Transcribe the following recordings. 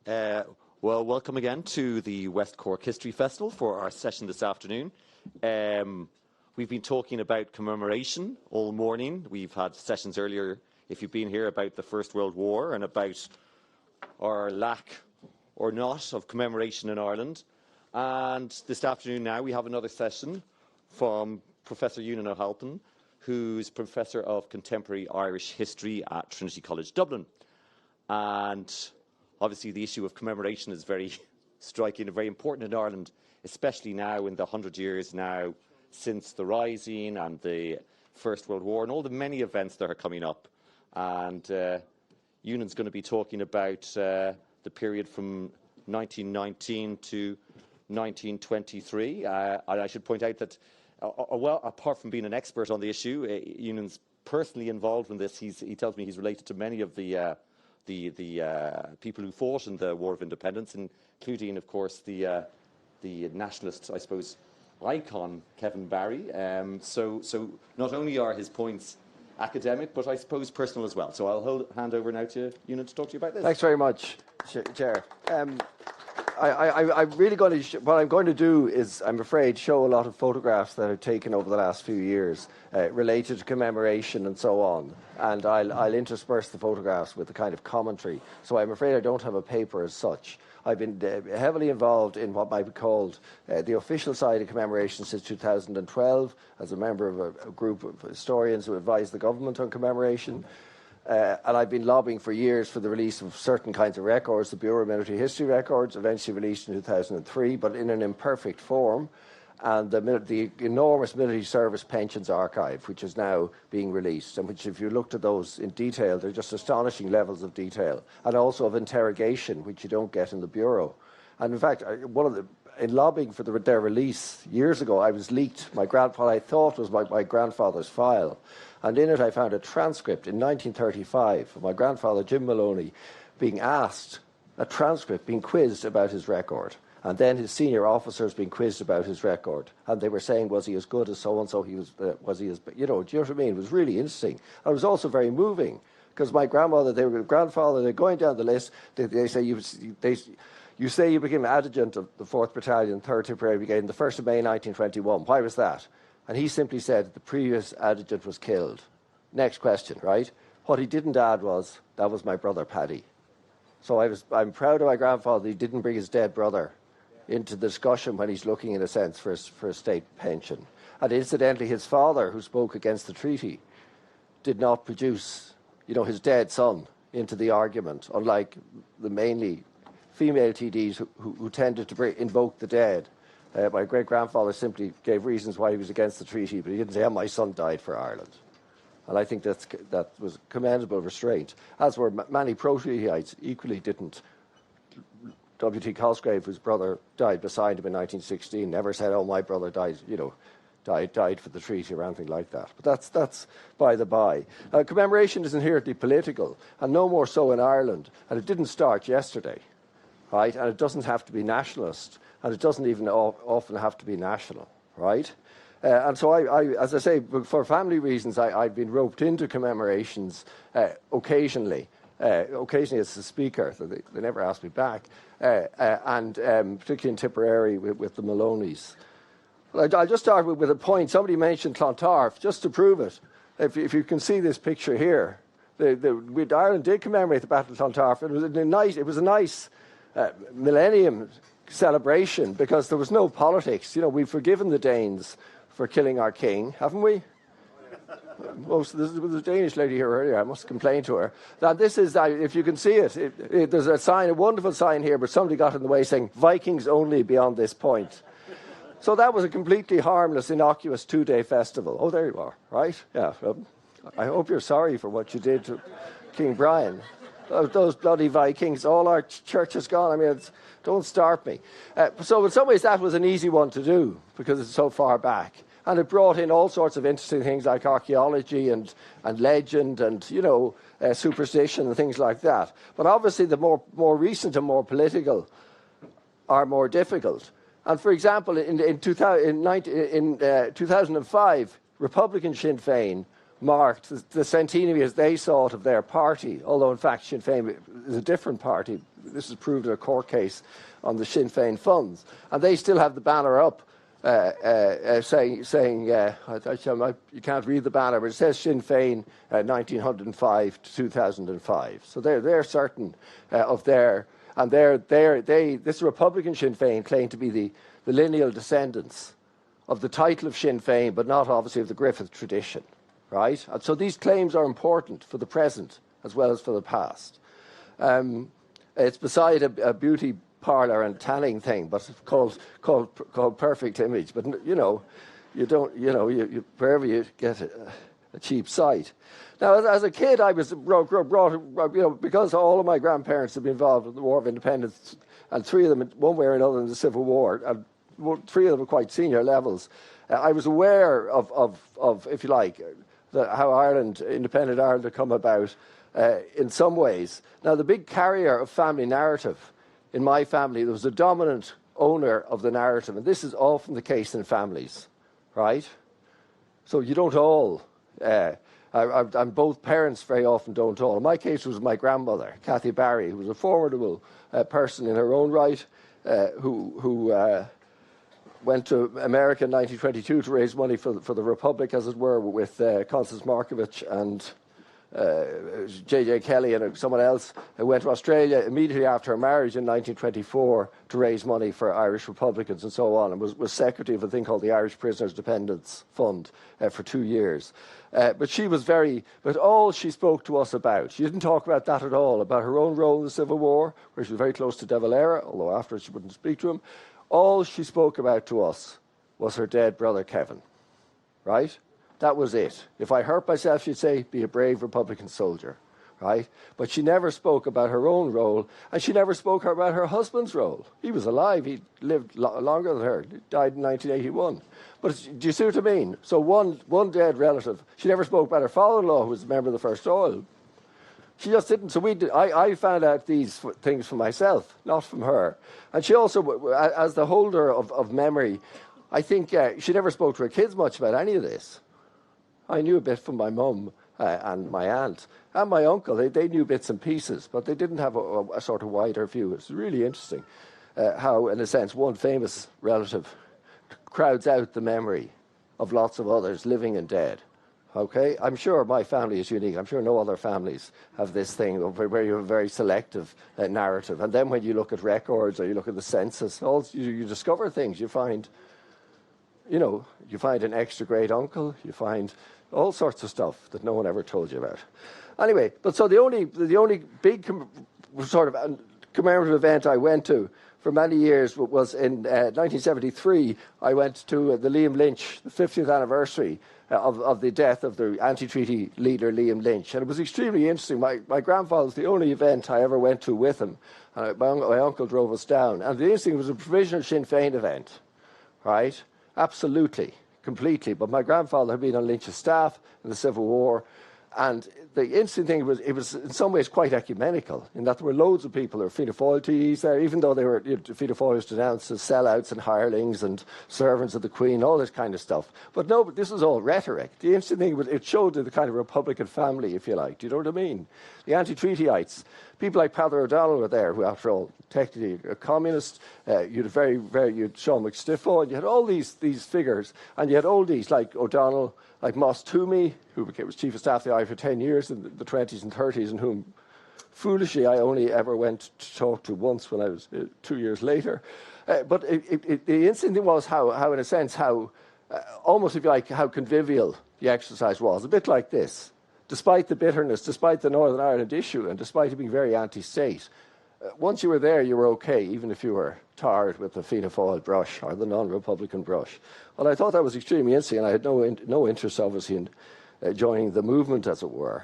Well, welcome again to the West Cork History Festival for our session this afternoon. We've been talking about commemoration all morning. We've had sessions earlier, if you've been here, about the First World War and about our lack or not of commemoration in Ireland. And this afternoon now we have another session from Professor Eunan O'Halpin, who's Professor of Contemporary Irish History at Trinity College Dublin. And obviously the issue of commemoration is very striking and very important in Ireland, especially now in the 100 years now since the Rising and the First World War and all the many events that are coming up. And Eunan's going to be talking about the period from 1919 to 1923. And I should point out that, well, apart from being an expert on the issue, Eunan's personally involved in this. He tells me he's related to many of the people who fought in the War of Independence, including, of course, the nationalist, I suppose, icon Kevin Barry. So not only are his points academic, but I suppose personal as well. So I'll hand over now to Eunan to talk to you about this. Thanks very much, Chair. I'm really going to. What I'm going to do is, I'm afraid, show a lot of photographs that I've taken over the last few years related to commemoration and so on, and I'll intersperse the photographs with a kind of commentary. So I'm afraid I don't have a paper as such. I've been heavily involved in what might be called the official side of commemoration since 2012 as a member of a group of historians who advise the government on commemoration. And I've been lobbying for years for the release of certain kinds of records, the Bureau of Military History records, eventually released in 2003, but in an imperfect form, and the enormous military service pensions archive, which is now being released, and which, if you looked at those in detail, they're just astonishing levels of detail, and also of interrogation, which you don't get in the Bureau. And in fact, in lobbying for their release years ago, I was leaked what I thought was my grandfather's file. And in it I found a transcript in 1935 of my grandfather, Jim Maloney, being asked, a transcript being quizzed about his record. And then his senior officers being quizzed about his record. And they were saying, was he as good as so-and-so? Was he as, do you know what I mean? It was really interesting. And it was also very moving, because my grandmother, they're going down the list, they say, you say you became adjutant of the 4th Battalion, 3rd Tipperary Brigade, on the 1st of May 1921. Why was that? And he simply said the previous adjutant was killed. Next question, right? What he didn't add was, that was my brother Paddy. So I'm proud of my grandfather. He didn't bring his dead brother into the discussion when he's looking, in a sense, for a state pension. And incidentally, his father, who spoke against the treaty, did not produce, his dead son into the argument, unlike the mainly female TDs who tended to invoke the dead. My great-grandfather simply gave reasons why he was against the treaty, but he didn't say, my son died for Ireland. And I think that was commendable restraint, as were many pro-treatyites equally didn't. W.T. Cosgrave, whose brother died beside him in 1916, never said, my brother died, died for the treaty or anything like that. But that's by the by. Commemoration is inherently political, and no more so in Ireland. And it didn't start yesterday, right? And it doesn't have to be nationalist. And it doesn't even often have to be national, right? And so I, as I say, for family reasons, I've been roped into commemorations occasionally as the speaker. So they never asked me back, and particularly in Tipperary with the Maloneys. I'll just start with a point. Somebody mentioned Clontarf, just to prove it. If you can see this picture here, Ireland did commemorate the Battle of Clontarf. It was a nice millennium celebration, because there was no politics. We've forgiven the Danes for killing our king, haven't we? There was a Danish lady here earlier. I must complain to her. Now, this is, if you can see it, there's a wonderful sign here, but somebody got in the way saying, Vikings only beyond this point. So that was a completely harmless, innocuous 2-day festival. Oh, there you are, right? Yeah. I hope you're sorry for what you did to King Brian. Those bloody Vikings, all our church is gone. I mean, don't start me. So in some ways that was an easy one to do, because it's so far back. And it brought in all sorts of interesting things like archaeology and legend and, superstition and things like that. But obviously the more recent and more political are more difficult. And for example, in 2005, Republican Sinn Féin marked the centenary, as they saw it, of their party, although in fact Sinn Féin is a different party this is proved in a court case on the Sinn Féin funds. And they still have the banner up saying you can't read the banner, but it says Sinn Féin 1905 to 2005. So they're certain of their, and this Republican Sinn Féin claim to be the lineal descendants of the title of Sinn Féin, but not obviously of the Griffith tradition, right? And so these claims are important for the present as well as for the past. It's beside a beauty parlour and tanning thing, but it's called Perfect Image. But you don't, wherever you get a cheap site. Now, as a kid, I was brought because all of my grandparents had been involved in the War of Independence, and three of them, one way or another, in the Civil War, and three of them were quite senior levels. I was aware of if you like, how Ireland, independent Ireland, had come about in some ways. Now, the big carrier of family narrative in my family, there was a dominant owner of the narrative, and this is often the case in families, right? So you don't all, and both parents very often don't all. In my case, it was my grandmother, Cathy Barry, who was a formidable person in her own right, who went to America in 1922 to raise money for the Republic, as it were, with Constance Markovich and J.J. Kelly and someone else, who went to Australia immediately after her marriage in 1924 to raise money for Irish Republicans and so on, and was secretary of a thing called the Irish Prisoners' Dependence Fund for 2 years. But she was but all she spoke to us about, she didn't talk about that at all, about her own role in the Civil War, where she was very close to De Valera, although afterwards she wouldn't speak to him. All she spoke about to us was her dead brother Kevin, right? That was it. If I hurt myself, she'd say, be a brave Republican soldier, right? But she never spoke about her own role, and she never spoke about her husband's role. He was alive. He lived longer than her. He died in 1981. But do you see what I mean? So one dead relative. She never spoke about her father-in-law, who was a member of the First Oil. She just didn't. So I found out these things for myself, not from her. And she also, as the holder of memory, I think she never spoke to her kids much about any of this. I knew a bit from my mum and my aunt and my uncle. They knew bits and pieces, but they didn't have a sort of wider view. It's really interesting how, in a sense, one famous relative crowds out the memory of lots of others, living and dead. Okay? I'm sure my family is unique. I'm sure no other families have this thing where you have a very selective narrative. And then when you look at records or you look at the census, you discover things. You find an extra great uncle, you find all sorts of stuff that no one ever told you about. Anyway, but so the only big sort of commemorative event I went to for many years was in 1973. I went to the Liam Lynch, the 50th anniversary of the death of the anti-treaty leader Liam Lynch, and it was extremely interesting. My grandfather was the only event I ever went to with him, and my uncle drove us down. And the interesting, it was a provisional Sinn Féin event, right? Absolutely, completely. But my grandfather had been on Lynch's staff in the Civil War, and the interesting thing was it was in some ways quite ecumenical in that there were loads of people. There were Fianna Fáil TDs there, even though they were Fianna Fáil was denounced as sellouts and hirelings and servants of the Queen, all this kind of stuff. But no, but this was all rhetoric. The interesting thing was it showed the kind of Republican family, if you like. Do you know what I mean? The anti-treatyites, people like Peadar O'Donnell were there, who, after all, technically a communist. You'd Sean McStiffo, and you had all these figures, and you had oldies like O'Donnell, like Moss Toomey, who was chief of staff of the I for 10 years in the 20s and 30s, and whom, foolishly, I only ever went to talk to once when I was 2 years later. But the interesting thing was how in a sense, almost, if you like, how convivial the exercise was. A bit like this. Despite the bitterness, despite the Northern Ireland issue, and despite it being very anti-state, once you were there, you were okay, even if you were tarred with the Fianna Fáil brush or the non-Republican brush. Well, I thought that was extremely interesting, and I had no interest, obviously, in joining the movement, as it were.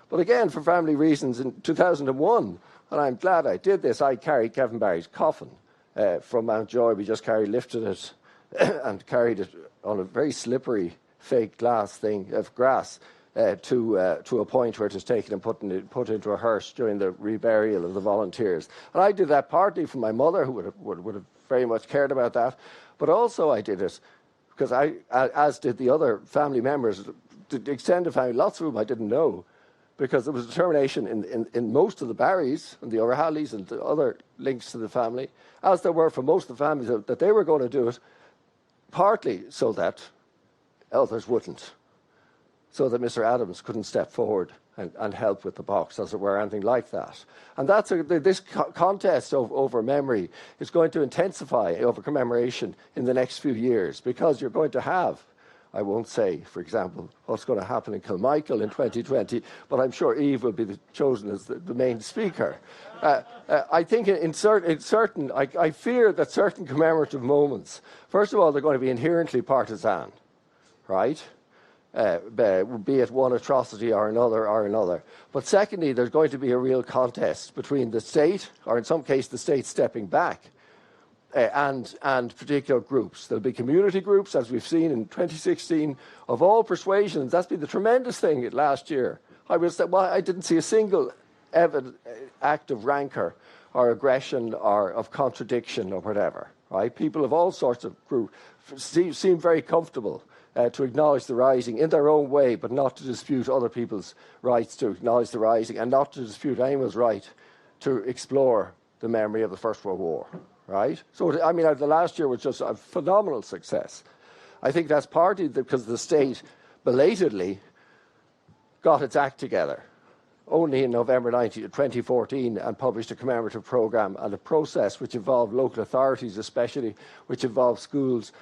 But again, for family reasons, in 2001, and I'm glad I did this, I carried Kevin Barry's coffin from Mountjoy. We just lifted it and carried it on a very slippery fake glass thing of grass to a point where it was taken and put into a hearse during the reburial of the volunteers. And I did that partly for my mother, who would have very much cared about that, but also I did it because as did the other family members, the extended family, lots of whom I didn't know, because there was determination in most of the Barrys and the O'Reillys and the other links to the family, as there were for most of the families, that they were going to do it partly so that others wouldn't, so that Mr. Adams couldn't step forward and help with the box, as it were, anything like that. And that's this contest over memory is going to intensify over commemoration in the next few years, because you're going to have, I won't say, for example, what's going to happen in Kilmichael in 2020, but I'm sure Eve will be chosen as the main speaker. I think I fear that certain commemorative moments, first of all, they're going to be inherently partisan, right? Be it one atrocity or another. But secondly, there's going to be a real contest between the state, or in some case the state stepping back, and particular groups. There'll be community groups, as we've seen in 2016, of all persuasions. That's been the tremendous thing last year. I didn't see a single act of rancour or aggression or of contradiction or whatever. Right? People of all sorts of groups seem very comfortable to acknowledge the rising in their own way, but not to dispute other people's rights to acknowledge the rising, and not to dispute anyone's right to explore the memory of the First World War. Right? So, I mean, the last year was just a phenomenal success. I think that's partly because the state belatedly got its act together only in November 2014 and published a commemorative programme and a process which involved local authorities especially, which involved schools,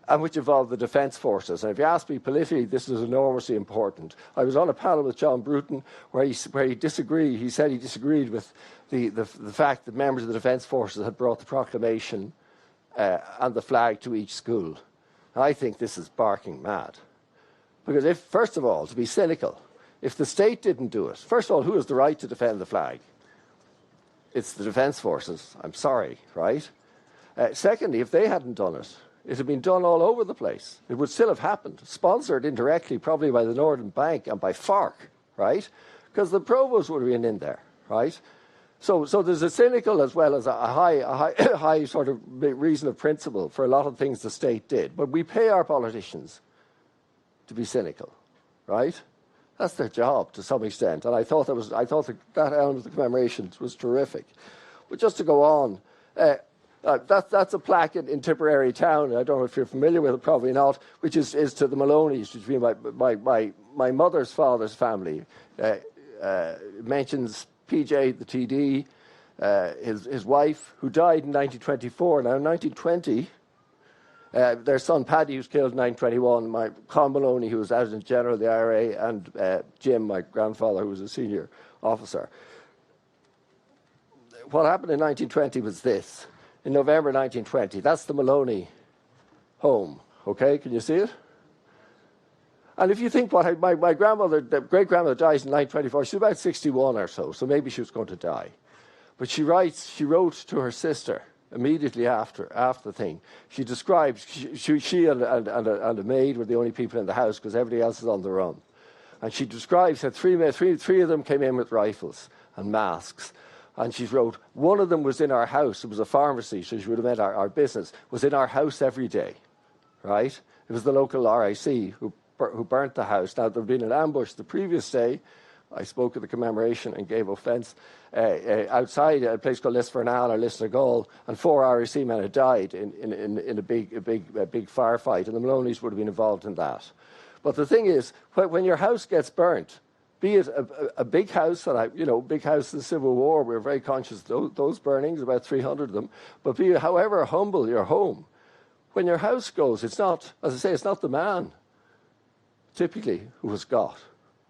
and which involved the defence forces. And if you ask me politically, this is enormously important. I was on a panel with John Bruton where he disagreed. He said he disagreed with the fact that members of the defence forces had brought the proclamation and the flag to each school. I think this is barking mad. Because if, first of all, to be cynical, if the state didn't do it, first of all, who has the right to defend the flag? It's the defence forces. I'm sorry, right? Secondly, if they hadn't done it, it had been done all over the place. It would still have happened, sponsored indirectly probably by the Northern Bank and by FARC, right? Because the provost would have been in there, right? So there's a cynical as well as a high sort of reason of principle for a lot of things the state did. But we pay our politicians to be cynical, right? That's their job to some extent. And I thought that element of the commemorations was terrific. But just to go on, that's a plaque in Tipperary town. I don't know if you're familiar with it, probably not, which is to the Maloney's, which would be my mother's father's family. It mentions PJ, the TD, his wife, who died in 1924. Now, in 1920, their son Paddy was killed in 1921, my Con Maloney, who was Adjutant General of the IRA, and Jim, my grandfather, who was a senior officer. What happened in 1920 was this. In November 1920, that's the Maloney home, okay? Can you see it? And if you think what my grandmother, great-grandmother dies in 1924, she's about 61 or so maybe she was going to die. But she wrote to her sister immediately after the thing. She describes, she and a maid were the only people in the house because everybody else is on the run. And she describes that three of them came in with rifles and masks. And she wrote, one of them was in our house. It was a pharmacy, so she would have meant our business, was in our house every day, right? It was the local RIC who burnt the house. Now, there had been an ambush the previous day. I spoke at the commemoration and gave offence outside a place called Lisvernal or Lisnagall, and 4 RIC men had died in a big firefight, and the Maloneys would have been involved in that. But the thing is, when your house gets burnt, be it a big house, big house in the Civil War, we were very conscious of those burnings, about 300 of them, but be it however humble your home, when your house goes, it's not, as I say, it's not the man, typically, who was got,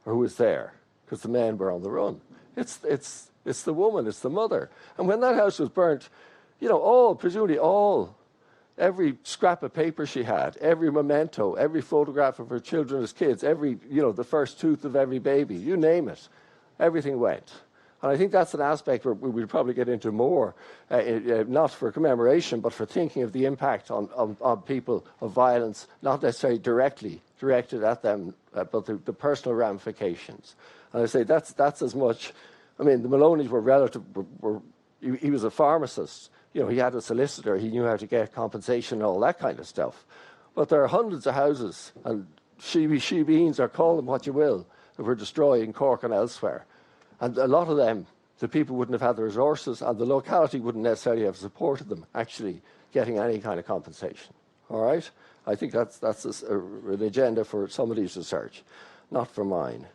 or who was there, because the men were on the run. It's the woman, it's the mother. And when that house was burnt, presumably every scrap of paper she had, every memento, every photograph of her children as kids, the first tooth of every baby, you name it, everything went. And I think that's an aspect where we'll probably get into more, not for commemoration, but for thinking of the impact on people of violence, not necessarily directly directed at them, but the personal ramifications. And I say that's as much. I mean, the Maloneys he was a pharmacist. He had a solicitor. He knew how to get compensation and all that kind of stuff. But there are hundreds of houses, and shebeens, or call them what you will. that were destroyed in Cork and elsewhere. And a lot of them, the people wouldn't have had the resources, and the locality wouldn't necessarily have supported them actually getting any kind of compensation. All right? I think that's an agenda for somebody's research, not for mine.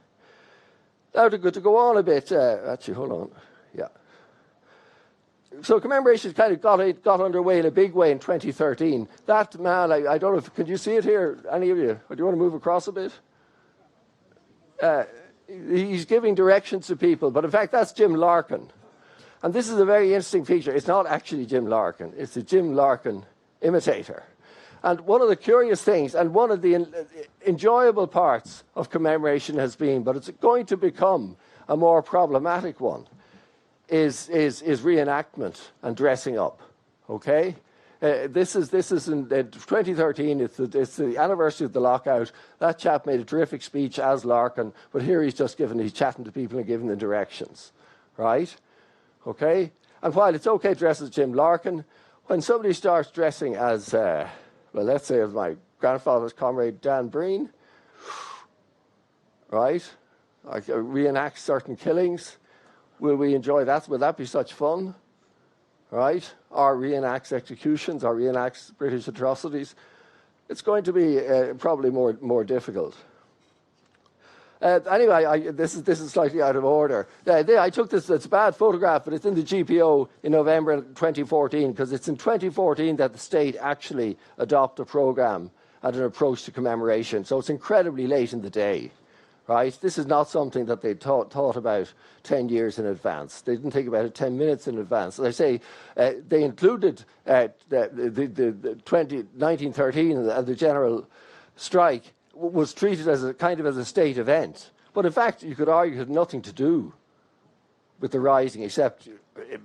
Now, to go on a bit, actually, hold on. Yeah. So Commemoration kind of got underway in a big way in 2013. That man, I don't know, can you see it here, any of you? Or do you want to move across a bit? He's giving directions to people, but in fact, that's Jim Larkin. And this is a very interesting feature. It's not actually Jim Larkin. It's a Jim Larkin imitator. And one of the curious things, and one of the enjoyable parts of Commemoration has been, but it's going to become a more problematic one, is reenactment and dressing up. Okay? This is in 2013. It's the anniversary of the lockout. That chap made a terrific speech as Larkin, but here he's chatting to people and giving them directions, right? Okay. And while it's okay to dress as Jim Larkin, when somebody starts dressing as, well, let's say as my grandfather's comrade Dan Breen, right? Reenact certain killings. Will we enjoy that? Will that be such fun? Right? Or reenacts executions, or reenacts British atrocities. It's going to be probably more difficult. Anyway, this is slightly out of order. I took this, it's a bad photograph, but it's in the GPO in November 2014, because it's in 2014 that the state actually adopted a programme and an approach to Commemoration. So it's incredibly late in the day. Right? This is not something that they thought about 10 years in advance. They didn't think about it 10 minutes in advance. As I say, they included the 1913 and the general strike was treated as a kind of as a state event. But in fact, you could argue it had nothing to do with the rising, except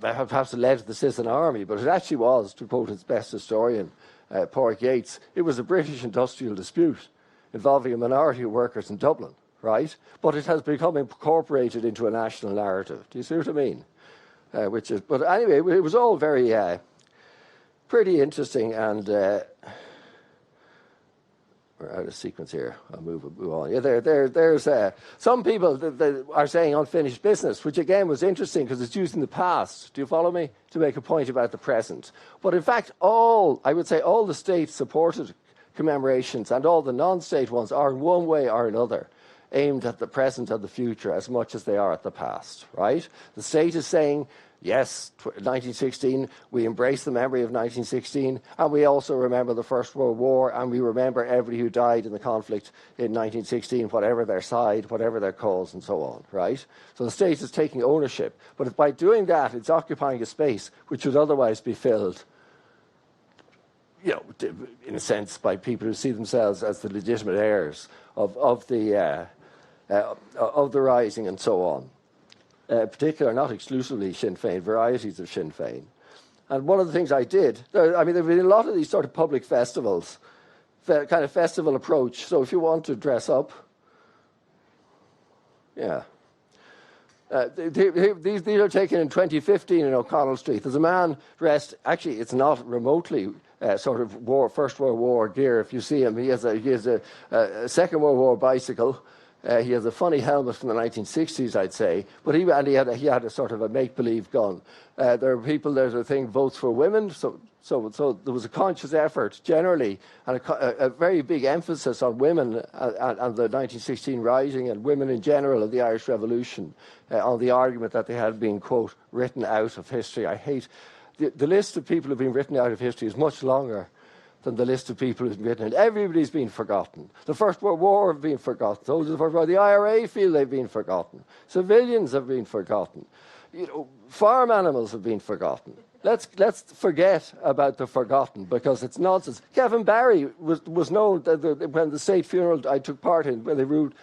perhaps it led to the citizen army. But it actually was, to quote its best historian, Porrick Yates, it was a British industrial dispute involving a minority of workers in Dublin. Right, but it has become incorporated into a national narrative. Do you see what I mean? But anyway, it was all very pretty interesting, and we're out of sequence here. I'll move on. Yeah, there's some people that are saying unfinished business, which again was interesting because it's used in the past. Do you follow me? To make a point about the present. But in fact, I would say all the state-supported commemorations and all the non-state ones are in one way or another aimed at the present and the future as much as they are at the past, right? The state is saying, yes, 1916, we embrace the memory of 1916, and we also remember the First World War, and we remember everybody who died in the conflict in 1916, whatever their side, whatever their cause, and so on, right? So the state is taking ownership, but by doing that, it's occupying a space which would otherwise be filled, you know, in a sense, by people who see themselves as the legitimate heirs of the rising and so on. Particular, not exclusively Sinn Féin, varieties of Sinn Féin. And one of the things I did, there have been a lot of these sort of public festivals, kind of festival approach. So if you want to dress up, yeah. These are taken in 2015 in O'Connell Street. There's a man dressed, actually it's not remotely sort of First World War gear. If you see him, he has a Second World War bicycle. He has a funny helmet from the 1960s, I'd say, but he had a sort of a make-believe gun. There are people there that think votes for women, so there was a conscious effort generally, and a very big emphasis on women and the 1916 Rising and women in general of the Irish Revolution, on the argument that they had been, quote, written out of history. I hate the list of people who have been written out of history is much longer than the list of people who've been written. And everybody's been forgotten. The First World War have been forgotten. Those of the First World War, the IRA feel they've been forgotten. Civilians have been forgotten. You know, farm animals have been forgotten. Let's forget about the forgotten, because it's nonsense. Kevin Barry was known when the state funeral I took part in, when they moved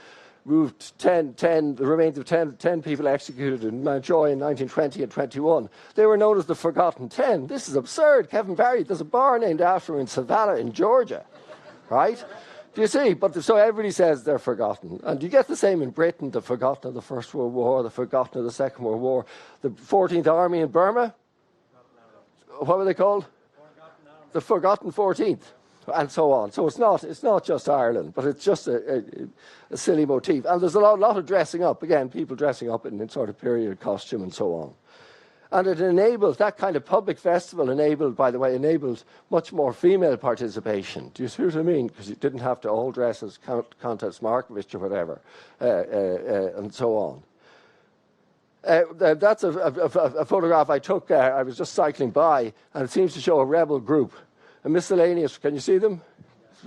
the remains of 10 people executed in Mountjoy in 1920 and 21. They were known as the Forgotten 10. This is absurd. Kevin Barry, there's a bar named after him in Savannah in Georgia, right? Do you see? So everybody says they're forgotten. And you get the same in Britain, the forgotten of the First World War, the forgotten of the Second World War. The 14th Army in Burma, what were they called? The Forgotten 14th. and so on. So it's not just Ireland, but it's just a silly motif. And there's a lot of dressing up. Again, people dressing up in sort of period costume and so on. And it enabled, that kind of public festival enabled much more female participation. Do you see what I mean? Because you didn't have to all dress as Countess Markovich or whatever, and so on. That's a photograph I took. I was just cycling by, and it seems to show a rebel group. A miscellaneous, can you see them?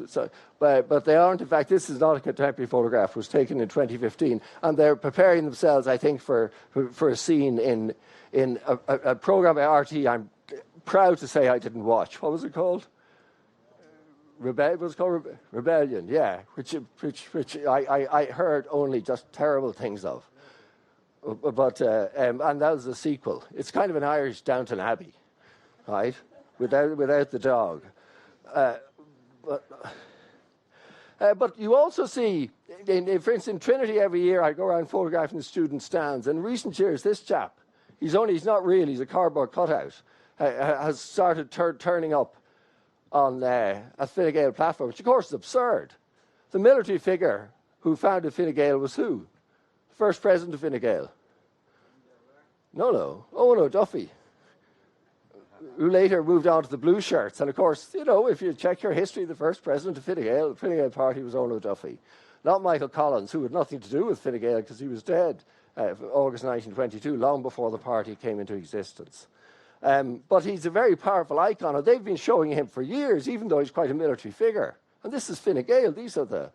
So, but they aren't. In fact, this is not a contemporary photograph. It was taken in 2015, and they're preparing themselves, I think, for a scene in a program by RT. I'm proud to say I didn't watch. What was it called? Rebellion. Yeah, which I heard only just terrible things of. But and that was a sequel. It's kind of an Irish Downton Abbey, right? Without the dog. But you also see, for instance, in Trinity every year, I go around photographing the student stands. And in recent years, this chap, he's not, he's a cardboard cutout, has started turning up on a Fine Gael platform, which of course is absurd. The military figure who founded Fine Gael was who? First president of Fine Gael? No, Owen O'Duffy, who later moved on to the blue shirts. And of course, if you check your history, the first president of the Fine Gael party was Owen O'Duffy. Not Michael Collins, who had nothing to do with Fine Gael because he was dead August 1922, long before the party came into existence. But he's a very powerful icon, and they've been showing him for years, even though he's quite a military figure. And this is Fine Gael. These are the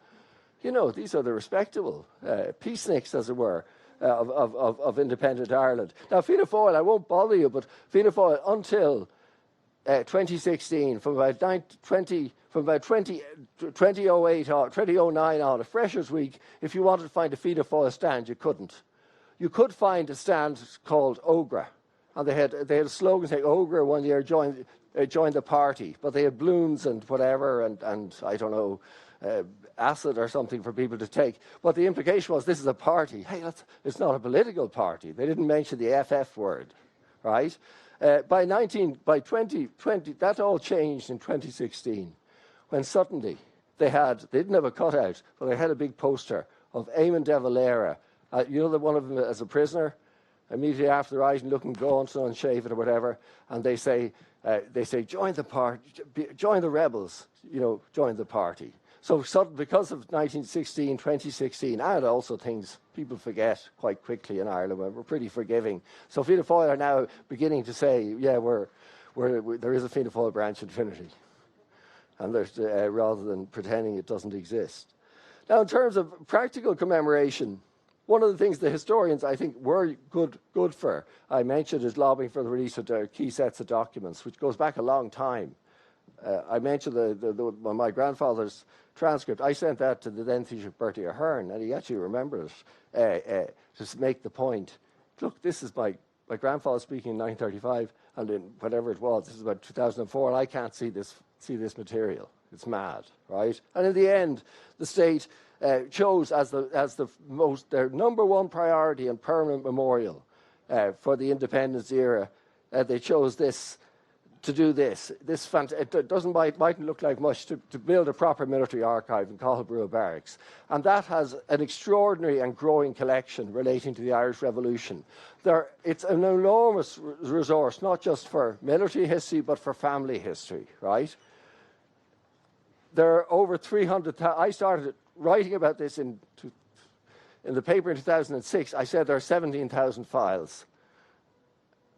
respectable peaceniks, as it were, of independent Ireland. Now, Fianna Fáil, I won't bother you, but Fianna Fáil until 2016, from about 2008 or 2009 on, a Freshers' Week, if you wanted to find a Fianna Fáil stand, you couldn't. You could find a stand called Ogra, and they had a slogan saying Ogra one year joined the party, but they had balloons and whatever, and I don't know, acid or something for people to take. But the implication was this is a party. Hey, it's not a political party. They didn't mention the FF word, right? By 2020, that all changed in 2016, when suddenly they didn't have a cutout, but they had a big poster of Eamon de Valera. The one of them as a prisoner, immediately after the rising, looking gaunt and unshaven or whatever, and they say, join the party, join the rebels, join the party. So because of 2016, and also things people forget quite quickly in Ireland, we're pretty forgiving. So Fianna Fáil are now beginning to say, yeah, there is a Fianna Fáil branch in Trinity, and there's rather than pretending it doesn't exist. Now, in terms of practical commemoration, one of the things the historians, I think, were good for, I mentioned, is lobbying for the release of their key sets of documents, which goes back a long time. I mentioned my grandfather's transcript. I sent that to the then Taoiseach Bertie Ahern, and he actually remembered it to make the point. Look, this is my grandfather speaking in 1935, and in whatever it was, this is about 2004, and I can't see this material. It's mad, right? And in the end, the state chose as their number one priority and permanent memorial for the independence era. They chose this. To do this it mightn't look like much to build a proper military archive in Cathal Barracks, and that has an extraordinary and growing collection relating to the Irish Revolution. It's an enormous resource, not just for military history but for family history. Right? There are over 300,000. I started writing about this in the paper in 2006. I said there are 17,000 files.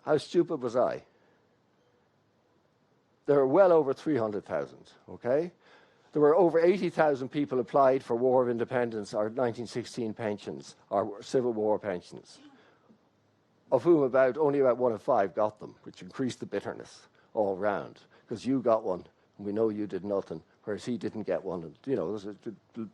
How stupid was I? There are well over 300,000, okay? There were over 80,000 people applied for War of Independence or 1916 pensions or Civil War pensions, of whom only about 1 in 5 got them, which increased the bitterness all round, because you got one and we know you did nothing, whereas he didn't get one. And, there's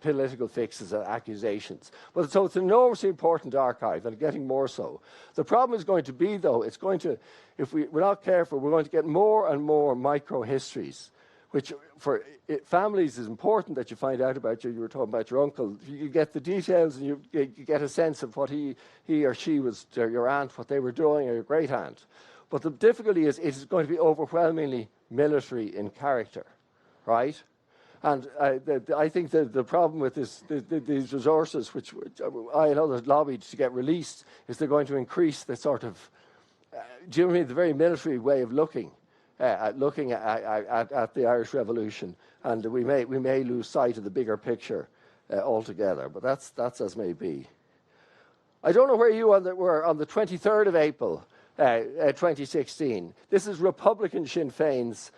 political fixes and accusations. But so it's an enormously important archive, and getting more so. The problem is going to be, though, if we're not careful, we're going to get more and more micro-histories, which for families is important that you find out about. You were talking about your uncle. You get the details, and you get a sense of what he or she was, your aunt, what they were doing, or your great-aunt. But the difficulty is it is going to be overwhelmingly military in character, right? And I think the problem with these resources, which I and others lobbied to get released, is they're going to increase the sort of, do you know what I mean, the very military way of looking at the Irish Revolution, and we may lose sight of the bigger picture altogether. But that's as may be. I don't know where you were on the 23rd of April, 2016. This is Republican Sinn Féin's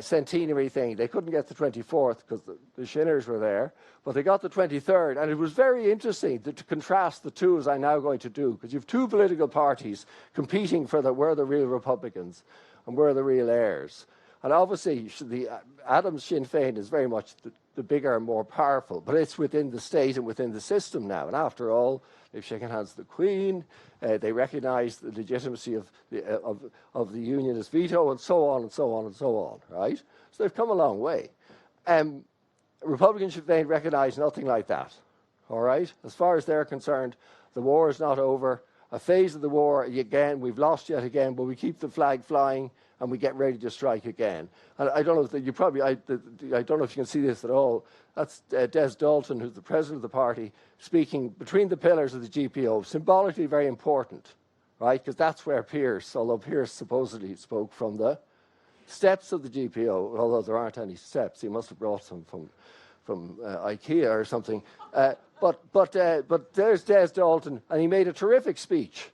centenary thing. They couldn't get the 24th because the Shinners were there, but they got the 23rd, and it was very interesting to contrast the two, as I'm now going to do, because you have two political parties competing for we're the real Republicans and we're the real heirs. And obviously, the Adams Sinn Féin is very much the bigger and more powerful, but it's within the state and within the system now. And after all, they've shaken hands with the Queen. They recognise the legitimacy of the Unionist veto, and so on and so on and so on. Right? So they've come a long way. Republican Sinn Féin recognise nothing like that. All right? As far as they're concerned, the war is not over. A phase of the war, again, we've lost yet again, but we keep the flag flying and we get ready to strike again. And I don't know if you probably, I don't know if you can see this at all. That's Des Dalton, who's the president of the party, speaking between the pillars of the GPO, symbolically very important, right? Because that's where Pearse, although Pearse supposedly spoke from the steps of the GPO, although there aren't any steps. He must have brought some from IKEA or something. But there's Des Dalton, and he made a terrific speech,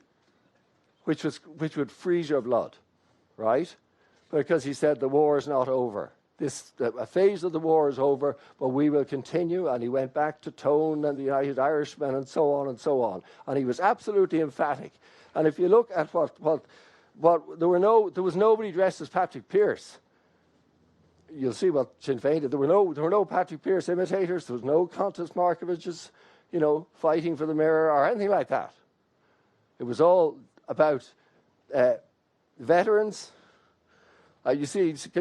which would freeze your blood, right? Because he said the war is not over. A phase of the war is over, but we will continue. And he went back to Tone and the United Irishmen and so on and so on. And he was absolutely emphatic. And if you look at what there was nobody dressed as Patrick Pearse. You'll see what Sinn Féin did. There were no Patrick Pearse imitators. There was no Countess Markoviches, fighting for the mirror or anything like that. It was all about veterans. Can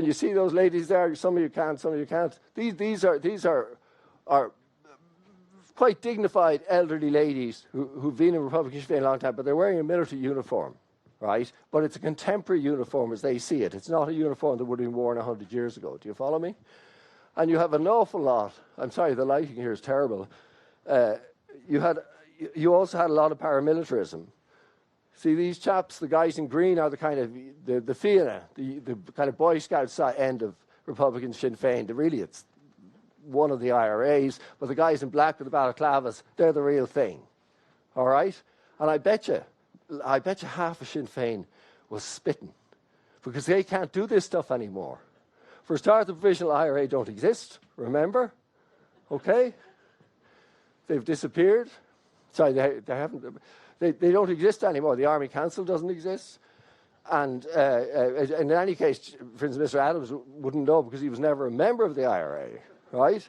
you see those ladies there? Some of you can, some of you can't. These are quite dignified elderly ladies who've been in Republican Sinn Féin a long time, but they're wearing a military uniform, right? But it's a contemporary uniform as they see it. It's not a uniform that would have been worn 100 years ago. Do you follow me? And you have an awful lot. I'm sorry, the lighting here is terrible. You also had a lot of paramilitarism. See, these chaps, the guys in green, are the kind of the Fianna, the kind of Boy Scout end of Republican Sinn Féin. It's one of the IRAs, but the guys in black with the balaclavas, they're the real thing. All right? And I bet you half of Sinn Féin was spitting because they can't do this stuff anymore. For a start, the provisional IRA don't exist, remember? Okay? They've disappeared. Sorry, they haven't. They don't exist anymore. The Army Council doesn't exist. And in any case, for instance, Mr. Adams wouldn't know because he was never a member of the IRA, right?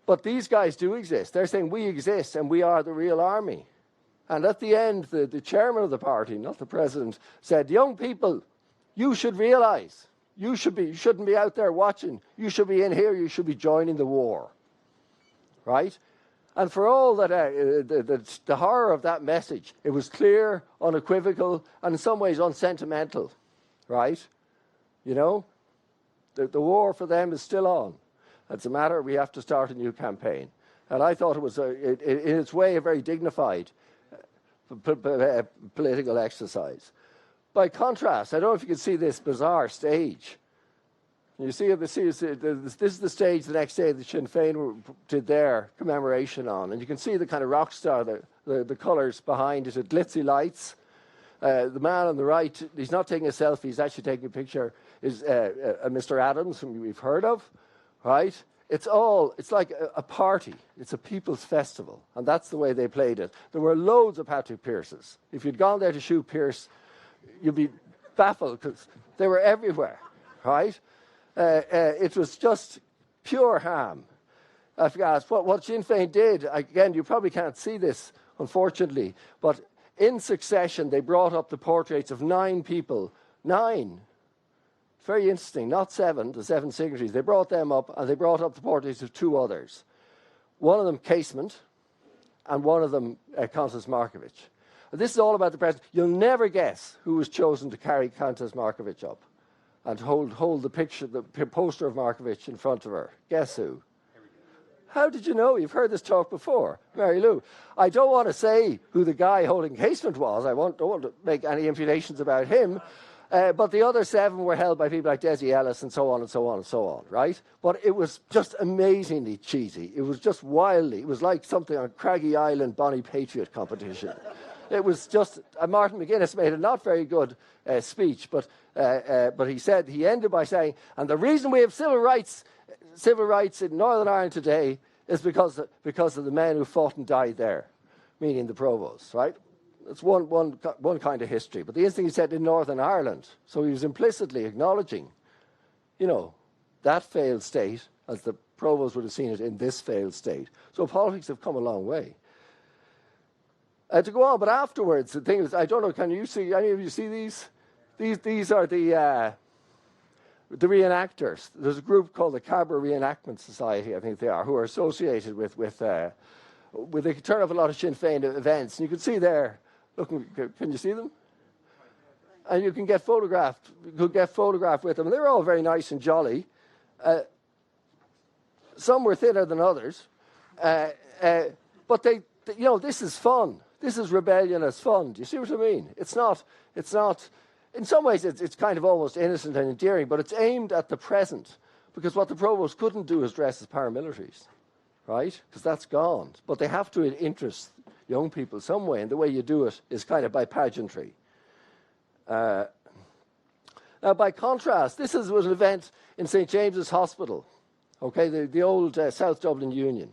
But these guys do exist. They're saying we exist and we are the real army. And at the end, the chairman of the party, not the president, said, young people, you should realise you shouldn't be out there watching. You should be in here. You should be joining the war, right? And for all that, the horror of that message, it was clear, unequivocal, and in some ways unsentimental, right? The war for them is still on. It's a matter we have to start a new campaign. And I thought it was, in its way, a very dignified political exercise. By contrast, I don't know if you can see this bizarre stage. You see, this is the stage the next day that Sinn Féin did their commemoration on. And you can see the kind of rock star, the colours behind it, the glitzy lights. The man on the right, he's not taking a selfie, he's actually taking a picture, is Mr. Adams, whom we've heard of, right? It's like a party. It's a people's festival. And that's the way they played it. There were loads of Patrick Pearses. If you'd gone there to shoot Pearse, you'd be baffled because they were everywhere, right? It was just pure ham. I forgot what Sinn Féin did. Again, you probably can't see this, unfortunately, but in succession, they brought up the portraits of 9 people. 9. Very interesting. Not 7, the 7 signatories. They brought them up, and they brought up the portraits of 2 others. One of them, Casement, and one of them, Countess Markovich. This is all about the president. You'll never guess who was chosen to carry Countess Markovich up. and hold the picture, the poster of Markovich in front of her. Guess who? How did you know? You've heard this talk before. Mary Lou. I don't want to say who the guy holding casement was. I don't want to make any imputations about him. But the other 7 were held by people like Desi Ellis and so on and so on and so on, right? But it was just amazingly cheesy. It was just wildly. It was like something on Craggy Island Bonnie Patriot competition. It was just, Martin McGuinness made a not very good speech, but he ended by saying, and the reason we have civil rights in Northern Ireland today is because of the men who fought and died there, meaning the provosts, right? It's one kind of history. But the instinct he said in Northern Ireland, so he was implicitly acknowledging, that failed state, as the provost would have seen it in this failed state. So politics have come a long way. To go on, but afterwards, the thing is, I don't know, can you see, any of you see these? These are the reenactors. There's a group called the Cabaret Reenactment Society, I think they are, who are associated with they turn up a lot of Sinn Féin events. And you can see there, look, can you see them? And you can get photographed with them. And they're all very nice and jolly. Some were thinner than others. But this is fun. This is rebellion as fun. Do you see what I mean? It's not, in some ways it's kind of almost innocent and endearing, but it's aimed at the present, because what the provost couldn't do is dress as paramilitaries, right? Because that's gone. But they have to interest young people some way, and the way you do it is kind of by pageantry. Now, by contrast, this was an event in St. James's Hospital, okay, the old South Dublin Union,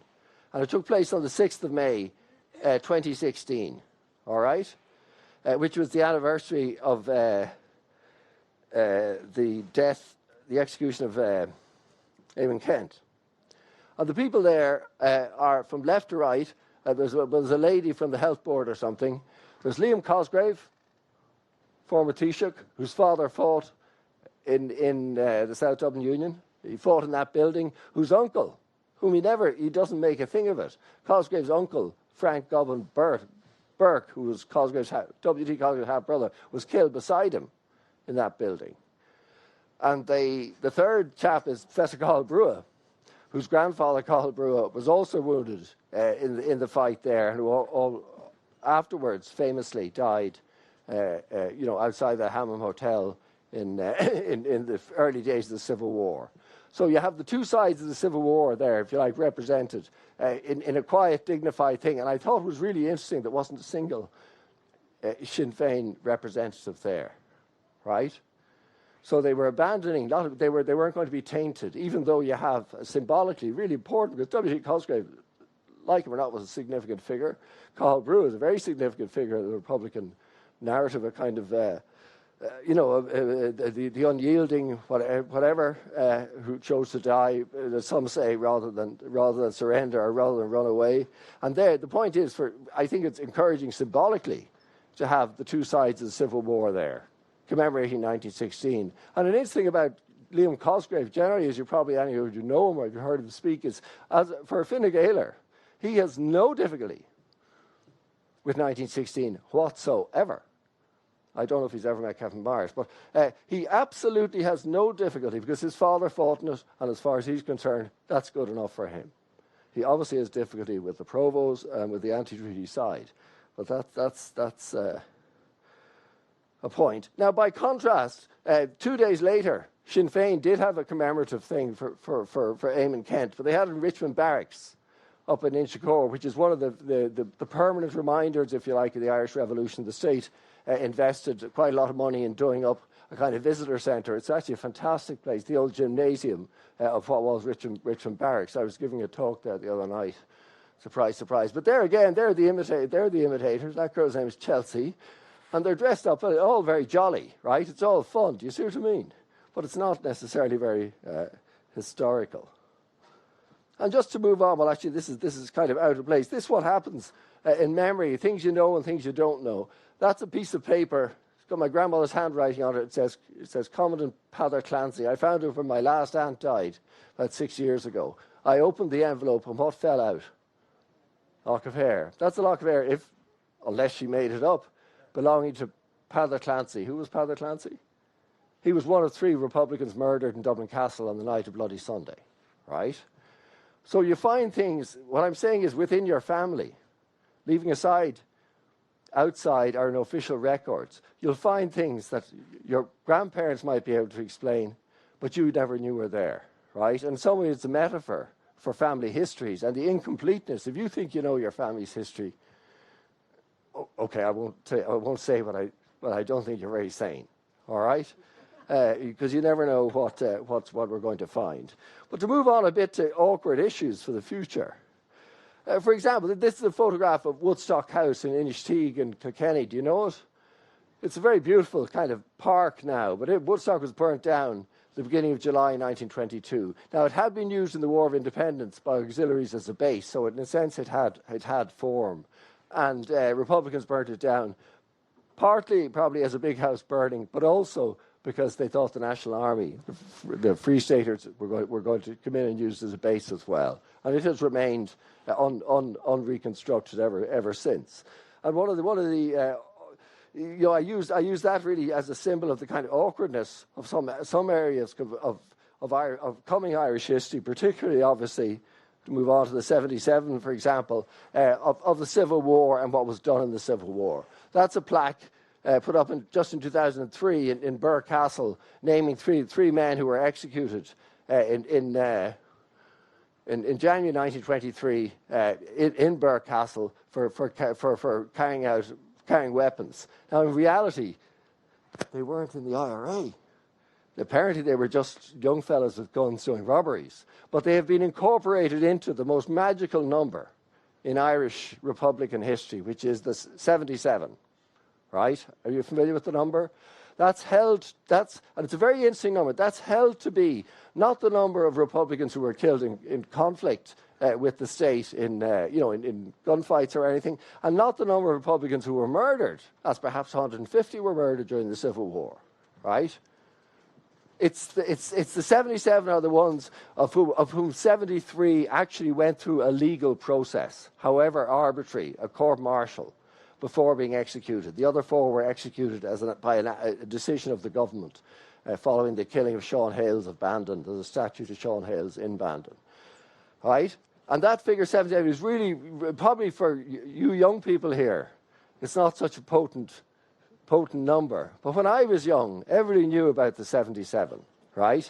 and it took place on the 6th of May, 2016, all right, which was the anniversary of the execution of Eamon Kent. And the people there are from left to right. There's a lady from the health board or something. There's Liam Cosgrave, former Taoiseach, whose father fought in the South Dublin Union. He fought in that building. Whose uncle, whom he doesn't make a thing of it. Cosgrave's uncle, Frank Govan Burke, who was W.T. Cosgrave's half-brother, was killed beside him in that building. And the third chap is Professor Cathal Brugha, whose grandfather, Cathal Brugha, was also wounded in the fight there, and who afterwards famously died outside the Hammam Hotel in the early days of the Civil War. So you have the two sides of the Civil War there, if you like, represented in a quiet, dignified thing. And I thought it was really interesting there wasn't a single Sinn Féin representative there, right? So they were abandoning, they weren't going to be tainted, even though you have symbolically really important, because W.T. Cosgrave, like him or not, was a significant figure. Cathal Brugha is a very significant figure of the Republican narrative, a kind of the unyielding whatever who chose to die, some say, rather than surrender or rather than run away. And there, the point is, I think it's encouraging symbolically to have the two sides of the Civil War there, commemorating 1916. And an interesting thing about Liam Cosgrave, generally, as you probably any of you know him or you've heard him speak, is for a Fine Gaeler, he has no difficulty with 1916 whatsoever. I don't know if he's ever met Kevin Myers, but he absolutely has no difficulty because his father fought in it, and as far as he's concerned, that's good enough for him. He obviously has difficulty with the provost and with the anti-treaty side, but that's a point. Now, by contrast, 2 days later, Sinn Féin did have a commemorative thing for Eamon Kent, but they had it in Richmond Barracks up in Inchicore, which is one of the permanent reminders, if you like, of the Irish Revolution. The state invested quite a lot of money in doing up a kind of visitor centre. It's actually a fantastic place, the old gymnasium of what was Richmond Barracks. I was giving a talk there the other night. Surprise, surprise. But there again, they're the imitators. That girl's name is Chelsea. And they're dressed up, all very jolly, right? It's all fun. Do you see what I mean? But it's not necessarily very historical. And just to move on, well, actually, this is kind of out of place. This is what happens in memory, things you know and things you don't know. That's a piece of paper. It's got my grandmother's handwriting on it. It says Commandant Peadar Clancy. I found it when my last aunt died about 6 years ago. I opened the envelope and what fell out? Lock of hair. That's a lock of hair, unless she made it up, belonging to Peadar Clancy. Who was Peadar Clancy? He was one of 3 Republicans murdered in Dublin Castle on the night of Bloody Sunday, right? So you find things, what I'm saying is within your family, leaving aside outside our official records, you'll find things that your grandparents might be able to explain, but you never knew were there, right? And in some ways it's a metaphor for family histories and the incompleteness. If you think you know your family's history, okay, I won't say what I don't think you're very sane, all right? Because you never know what we're going to find. But to move on a bit to awkward issues for the future. For example, this is a photograph of Woodstock House in Inishtig and Kilkenny. Do you know it? It's a very beautiful kind of park now, but Woodstock was burnt down at the beginning of July 1922. Now, it had been used in the War of Independence by auxiliaries as a base, so in a sense it had form. And Republicans burnt it down, partly probably as a big house burning, but also because they thought the National Army, the Free Staters, were going to come in and use it as a base as well. And it has remained unreconstructed ever since. And one of the I use that really as a symbol of the kind of awkwardness of some areas of coming Irish history, particularly obviously to move on to the 77, for example, of the Civil War and what was done in the Civil War. That's a plaque put up just in 2003 in Birr Castle, naming three men who were executed in January 1923 in Birr Castle for carrying weapons. Now, in reality, they weren't in the IRA. Apparently, they were just young fellas with guns doing robberies. But they have been incorporated into the most magical number in Irish Republican history, which is the 77. Right? Are you familiar with the number? And it's a very interesting number. That's held to be not the number of Republicans who were killed in conflict with the state in gunfights or anything, and not the number of Republicans who were murdered, as perhaps 150 were murdered during the Civil War, right? It's the 77 are the ones of whom 73 actually went through a legal process, however arbitrary, a court-martial, before being executed. The other 4 were executed by a decision of the government following the killing of Sean Hales of Bandon. There's a statue to Sean Hales in Bandon. Right? And that figure 77 is really, probably for you young people here, it's not such a potent number. But when I was young, everybody knew about the 77, right?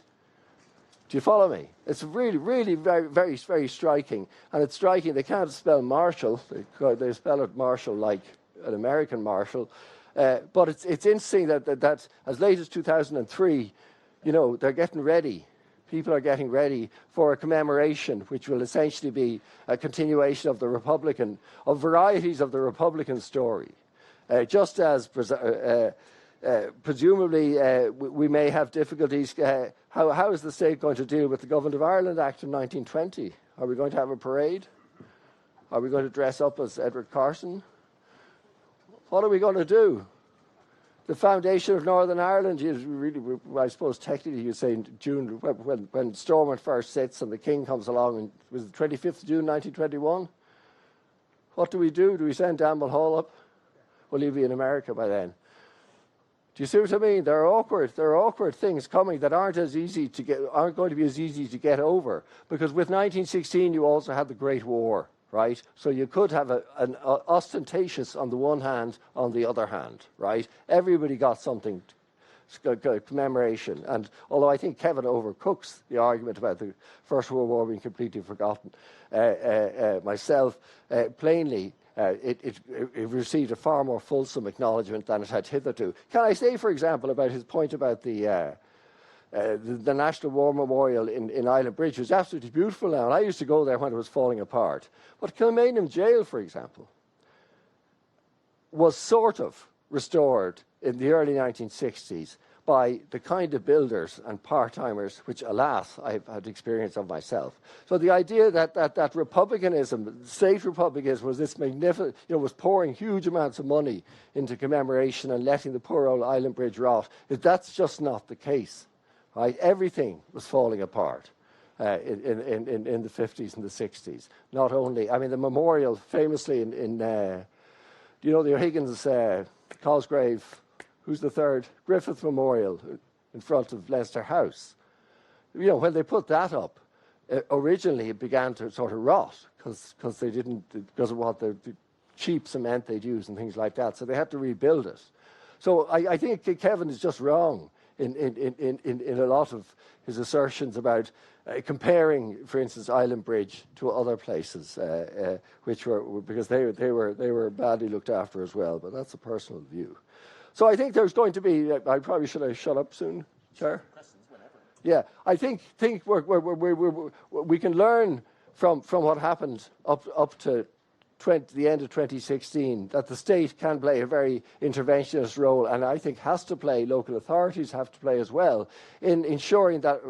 Do you follow me? It's really, really very, very, very striking. And it's striking. They can't spell Marshall. They spell it Marshall like an American Marshal. But it's interesting that as late as 2003, they're getting ready. People are getting ready for a commemoration, which will essentially be a continuation of varieties of the Republican story. Just as presumably we may have difficulties. How is the state going to deal with the Government of Ireland Act of 1920? Are we going to have a parade? Are we going to dress up as Edward Carson? What are we going to do? The foundation of Northern Ireland is really, I suppose technically you'd say in June, when Stormont first sits and the King comes along, and was the 25th of June 1921? What do we do? Do we send Dan Mulhall up? Well, he'll be in America by then. Do you see what I mean? There are awkward things coming that aren't going to be as easy to get over. Because with 1916, you also had the Great War, right? So you could have an ostentatious on the one hand, on the other hand, right? Everybody got something, commemoration. And although I think Kevin overcooks the argument about the First World War being completely forgotten, myself, plainly, it received a far more fulsome acknowledgement than it had hitherto. Can I say, for example, about his point about the National War Memorial in Island Bridge, was absolutely beautiful now, and I used to go there when it was falling apart. But Kilmainham Jail, for example, was sort of restored in the early 1960s by the kind of builders and part-timers, which, alas, I've had experience of myself. So the idea that republicanism, state republicanism, was this magnificent, was pouring huge amounts of money into commemoration and letting the poor old Island Bridge rot, that's just not the case, right? Everything was falling apart in the 50s and the 60s. Not only, the memorial, famously in the O'Higgins, Cosgrave, who's the third? Griffith Memorial. in front of Leicester House. You know, when they put that up, originally it began to sort of rot because they didn't, because of what the cheap cement they'd use and things like that. So they had to rebuild it. So I think Kevin is just wrong in a lot of his assertions about comparing, for instance, Island Bridge to other places, which were, because they were badly looked after as well. But that's a personal view. So I think there's going to be. I probably should have shut up soon, Chair. Yeah, I think we can learn from what happened up to the end of 2016 that the state can play a very interventionist role, and I think has to play. Local authorities have to play as well in ensuring that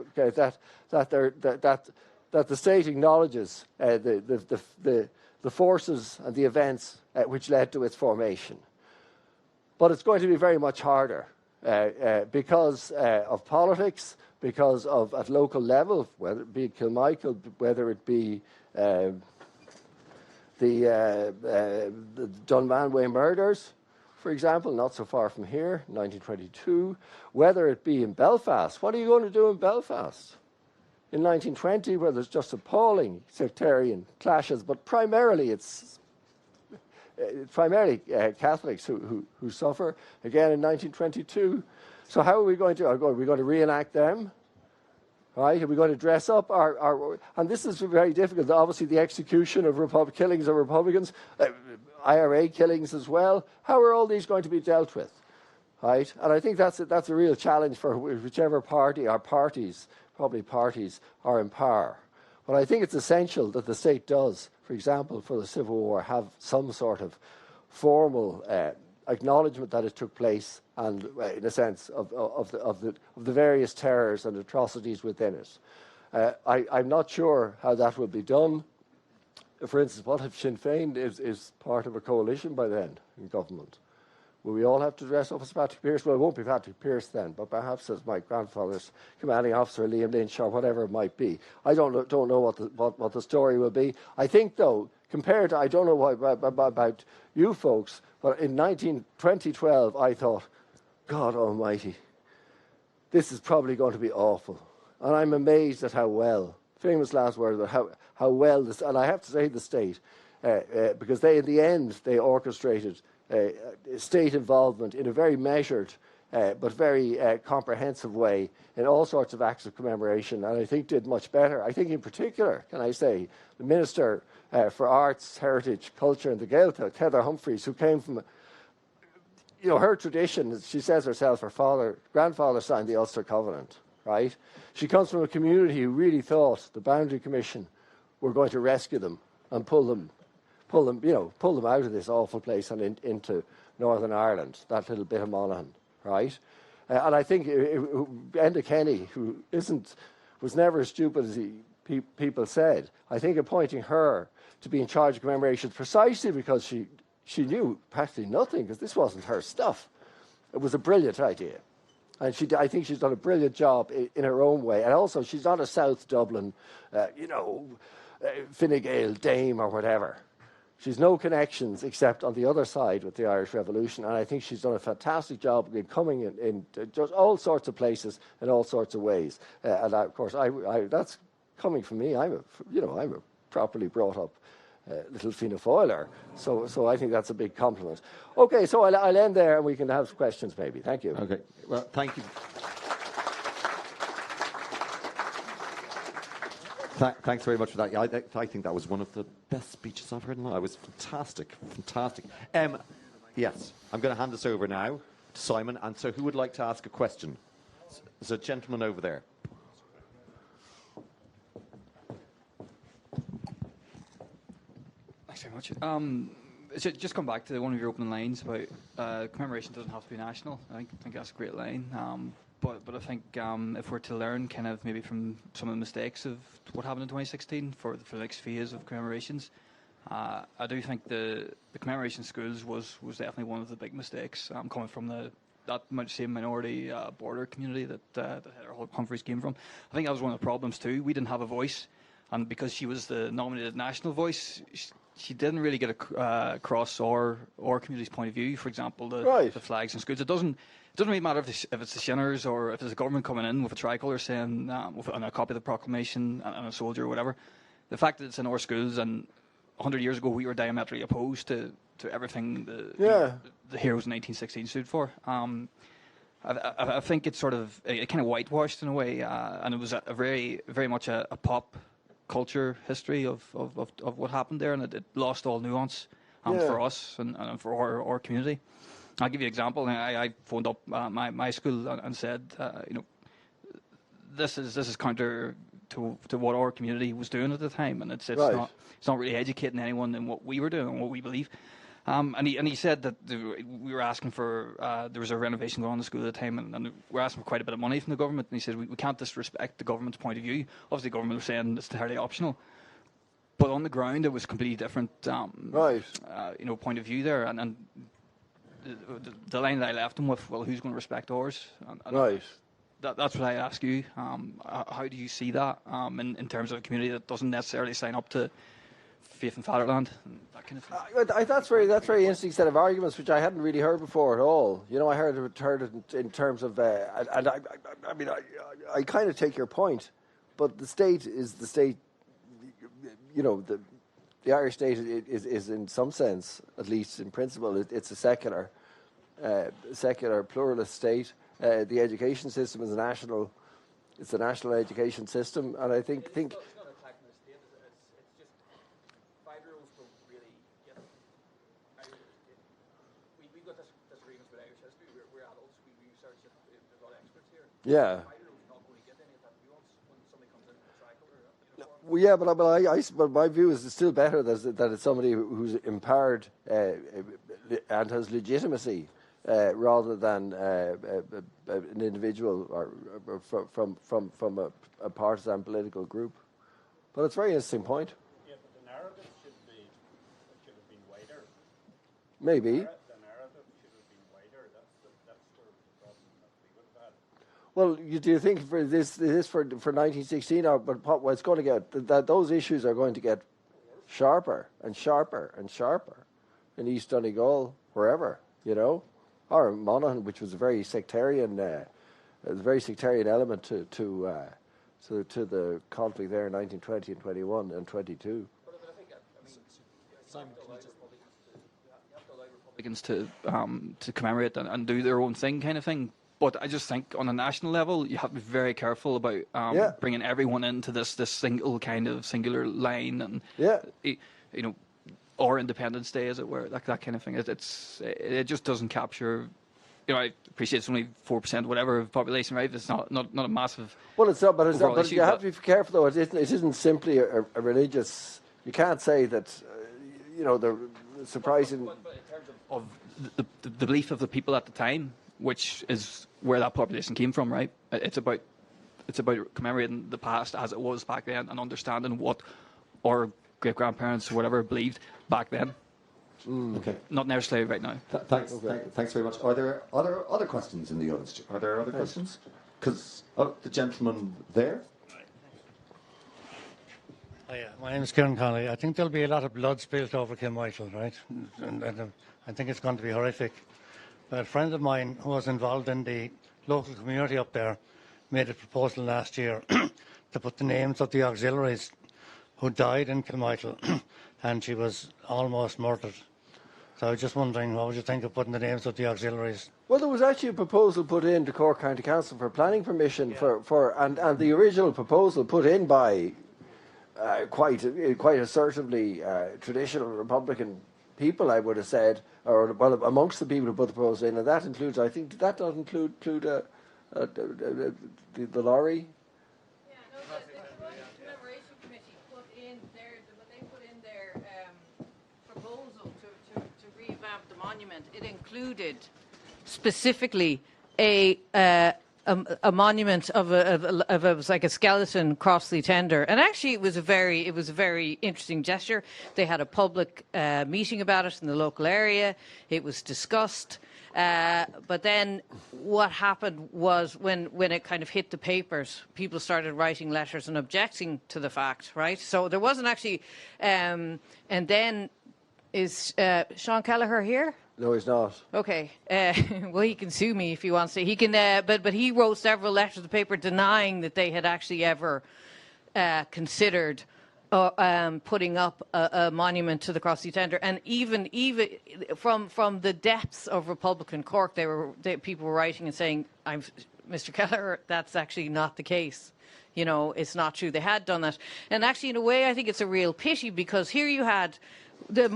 the state acknowledges the forces and the events which led to its formation. But it's going to be very much harder because of politics. Because of at local level, whether it be Kilmichael, whether it be the Dunmanway murders, for example, not so far from here, 1922, whether it be in Belfast. What are you going to do in Belfast? In 1920, where there's just appalling sectarian clashes, but primarily it's primarily Catholics who suffer. Again in 1922. So how are we going to? Are we going to reenact them? Right? Are we going to dress up? And this is very difficult. Obviously, the execution of killings of Republicans, IRA killings as well. How are all these going to be dealt with? Right? And I think that's a real challenge for whichever party or parties, probably parties, are in power. But I think it's essential that the state does, for example, for the Civil War, have some sort of formal acknowledgement that it took place, and in a sense of the various terrors and atrocities within it. I'm not sure how that will be done. For instance, what if Sinn Féin is part of a coalition by then in government? Will we all have to dress up as Patrick Pearse? Well, it won't be Patrick Pearse then, but perhaps as my grandfather's commanding officer, Liam Lynch, or whatever it might be. I don't know what the story will be. I think, though, compared to, I don't know about you folks, but in 2012, I thought, God almighty, this is probably going to be awful. And I'm amazed at how well, famous last word, but how well this, and I have to say the state, because they, in the end, they orchestrated state involvement in a very measured but very comprehensive way in all sorts of acts of commemoration, and I think did much better. I think in particular, can I say, the Minister for Arts, Heritage, Culture and the Gaeltacht, Heather Humphreys, who came from, you know, her tradition, she says herself, her grandfather signed the Ulster Covenant, right? She comes from a community who really thought the Boundary Commission were going to rescue them and pull them out of this awful place and into Northern Ireland, that little bit of Monaghan, right? And I think Enda Kenny, who was never as stupid as people said, I think appointing her to be in charge of commemorations precisely because she knew practically nothing, because this wasn't her stuff. It was a brilliant idea. And I think she's done a brilliant job in her own way. And also, she's not a South Dublin, Fine Gael dame or whatever. She's no connections except on the other side with the Irish Revolution, and I think she's done a fantastic job in coming in just all sorts of places in all sorts of ways. And of course, that's coming from me. I'm a properly brought up little Fianna Fáiler, so I think that's a big compliment. Okay, so I'll end there, and we can have questions maybe. Thank you. Okay. Well, thank you. Thanks very much for that. Yeah, I think that was one of the best speeches I've heard in a while. It was fantastic. Yes, I'm going to hand this over now to Simon. And so who would like to ask a question? There's a gentleman over there. Thanks very much. Just come back to one of your opening lines about commemoration doesn't have to be national. I think that's a great line. But I think if we're to learn kind of maybe from some of the mistakes of what happened in 2016 for the next phase of commemorations, I do think the commemoration schools was definitely one of the big mistakes coming from that same minority border community that Heather Humphreys came from. I think that was one of the problems too. We didn't have a voice, and because she was the nominated national voice, she didn't really get across our community's point of view. For example, Right. the flags in schools. It doesn't really matter if it's the Shinners or if it's the government coming in with a tricolour saying and a copy of the proclamation and a soldier or whatever. The fact that it's in our schools, and 100 years ago we were diametrically opposed to everything the heroes in 1916 stood for. I think it's sort of it kind of whitewashed in a way, and it was a very much a pop culture history of what happened there, and it lost all nuance for us and for our community. I'll give you an example. I phoned up my school and said, this is counter to what our community was doing at the time, and it's not really educating anyone in what we were doing and what we believe. And he said that we were asking for there was a renovation going on in the school at the time, and we were asking for quite a bit of money from the government. And he said we can't disrespect the government's point of view. Obviously, the government was saying it's entirely optional, but on the ground it was completely different. Point of view there, and the line that I left him with, well, who's going to respect ours? And that's what I ask you. How do you see that in terms of a community that doesn't necessarily sign up to faith in fatherland and that kind of thing? That's very interesting set of arguments, which I hadn't really heard before at all. I heard it in terms of, and I kind of take your point, but the state is the state. The Irish state is in some sense, at least in principle, it's a secular pluralist state. The education system is a national education system, and I think. It's not attacking the state. It's just 5-year-olds don't really get Irish. We've got disagreements with Irish history. We're adults. We research it. We've got experts here. Yeah. 5-year-olds are not going to get any of that nuance when somebody comes in with a tricolour. Well, yeah, but my view is it's still better that it's somebody who's empowered and has legitimacy rather than an individual or from a partisan political group. But it's a very interesting point. Yeah, but the narrative should have been wider. Maybe. The narrative should have been wider. That's where the problem that we would have had. Well, do you think for this for 1916, or but what's going to get that those issues are going to get sharper and sharper and sharper in East Donegal, wherever, or Monaghan, which was a very sectarian, element to the conflict there in 1920 and 21 and 22. But I think, Simon, you have to allow Republicans to commemorate and do their own thing, kind of thing. But I just think on a national level, you have to be very careful about bringing everyone into this singular line, and or Independence Day, as it were, that kind of thing. It just doesn't capture. I appreciate it's only 4%, whatever, of population, right? It's not a massive. Well, it's not, but issue, you have to be careful though. It isn't simply a religious. You can't say that. The surprising. But in terms of the belief of the people at the time, which is where that population came from, right? It's about commemorating the past as it was back then and understanding what our great-grandparents or whatever believed back then. Okay. Not necessarily right now. Thanks very much. Are there other questions in the audience? Are there other questions? Because the gentleman there. Yeah, my name is Kieran Connolly. I think there'll be a lot of blood spilled over Kilmichael, right? And I think it's going to be horrific. But a friend of mine who was involved in the local community up there made a proposal last year to put the names of the auxiliaries who died in Kilmichael, and she was almost murdered. So I was just wondering, what would you think of putting the names of the auxiliaries? Well, there was actually a proposal put in to Cork County Council for planning permission and the original proposal put in by quite assertively traditional Republican people, I would have said, or well, amongst the people who put the proposal in, and that includes, I think, that does include the lorry. Yeah, no, the Commemoration Committee put in their proposal to revamp the monument. It included specifically a monument of it was like a skeleton across the tender, and actually it was a very interesting gesture. They had a public meeting about it in the local area. It was discussed, But then what happened was when it kind of hit the papers, people started writing letters and objecting to the fact, right? So there wasn't actually... and then is Sean Kelleher here? No, he's not. Okay. Well, he can sue me if he wants to. He can, but he wrote several letters to the paper denying that they had actually ever considered putting up a monument to the Crossy Tender. And even from the depths of Republican Cork, people were writing and saying, Mr. Kelleher, that's actually not the case. You know, it's not true. They had done that. And actually, in a way, I think it's a real pity, because here you had the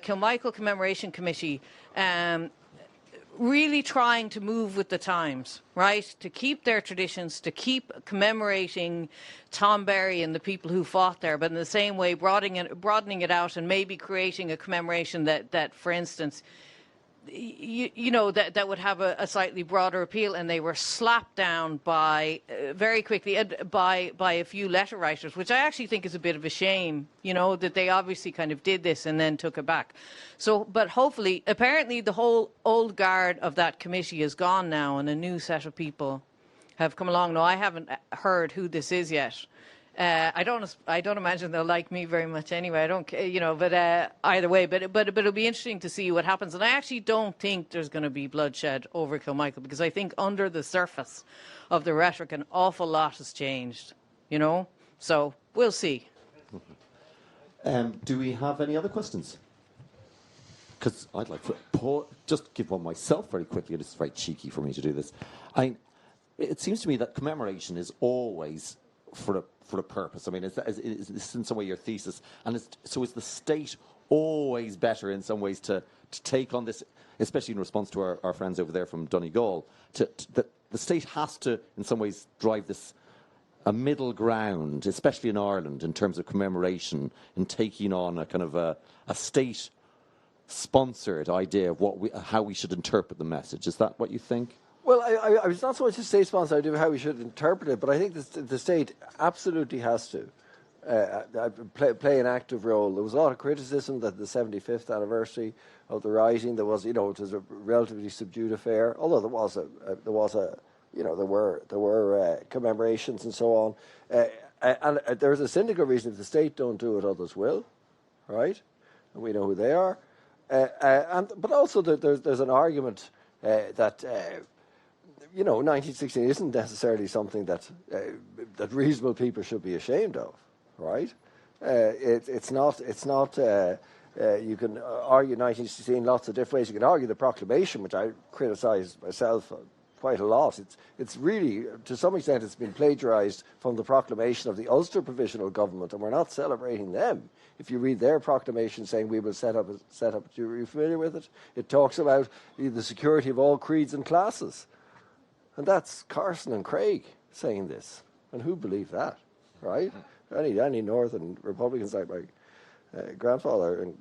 Kilmichael Commemoration Committee really trying to move with the times, right? To keep their traditions, to keep commemorating Tom Berry and the people who fought there, but in the same way broadening it out and maybe creating a commemoration that for instance, that would have a slightly broader appeal, and they were slapped down by very quickly by a few letter writers, which I actually think is a bit of a shame, that they obviously kind of did this and then took it back. So, but hopefully, apparently the whole old guard of that committee is gone now, and a new set of people have come along. No, I haven't heard who this is yet. I don't imagine they'll like me very much anyway. I don't, but either way. But it'll be interesting to see what happens. And I actually don't think there's going to be bloodshed over Kilmichael, because I think under the surface of the rhetoric, an awful lot has changed. So we'll see. Do we have any other questions? Because I'd like to just give one myself very quickly. It's very cheeky for me to do this. It seems to me that commemoration is always for a purpose. I mean, is this in some way your thesis? And so is the state always better in some ways to take on this, especially in response to our friends over there from Donegal, that the state has to, in some ways, drive this a middle ground, especially in Ireland, in terms of commemoration, in taking on a kind of a state-sponsored idea of how we should interpret the message. Is that what you think? Well, I was not so much a state sponsor, I do how we should interpret it, but I think the state absolutely has to play an active role. There was a lot of criticism that the 75th anniversary of the Rising, it was a relatively subdued affair, although there were commemorations and so on. And there's a cynical reason: if the state don't do it, others will, right? And we know who they are. But also there's an argument that 1916 isn't necessarily something that reasonable people should be ashamed of, right? It's not. You can argue 1916 lots of different ways. You can argue the proclamation, which I criticise myself quite a lot. It's really, to some extent, it's been plagiarised from the proclamation of the Ulster Provisional Government, and we're not celebrating them. If you read their proclamation saying we will set up, are you familiar with it? It talks about the security of all creeds and classes. And that's Carson and Craig saying this. And who believed that, right? Any Northern Republicans like my grandfather and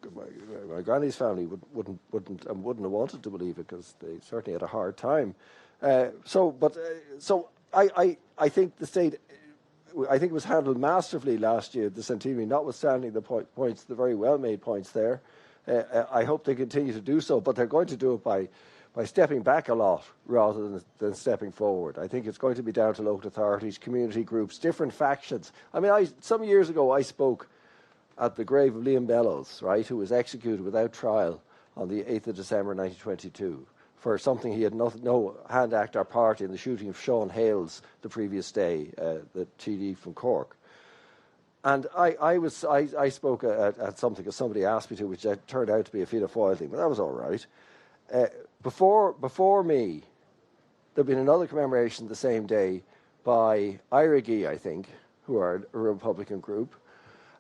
my granny's family wouldn't have wanted to believe it, because they certainly had a hard time. So I think the state, I think it was handled masterfully last year, the centenary, notwithstanding the points, the very well-made points there. I hope they continue to do so, but they're going to do it by stepping back a lot rather than stepping forward. I think it's going to be down to local authorities, community groups, different factions. I mean, some years ago I spoke at the grave of Liam Bellows, right, who was executed without trial on the 8th of December 1922 for something he had no hand, act or part in, the shooting of Sean Hales the previous day, the TD from Cork. And I spoke at something that somebody asked me to, which turned out to be a Fianna Fáil thing, but that was all right. Before me, there'd been another commemoration the same day by Irigi, I think, who are a Republican group.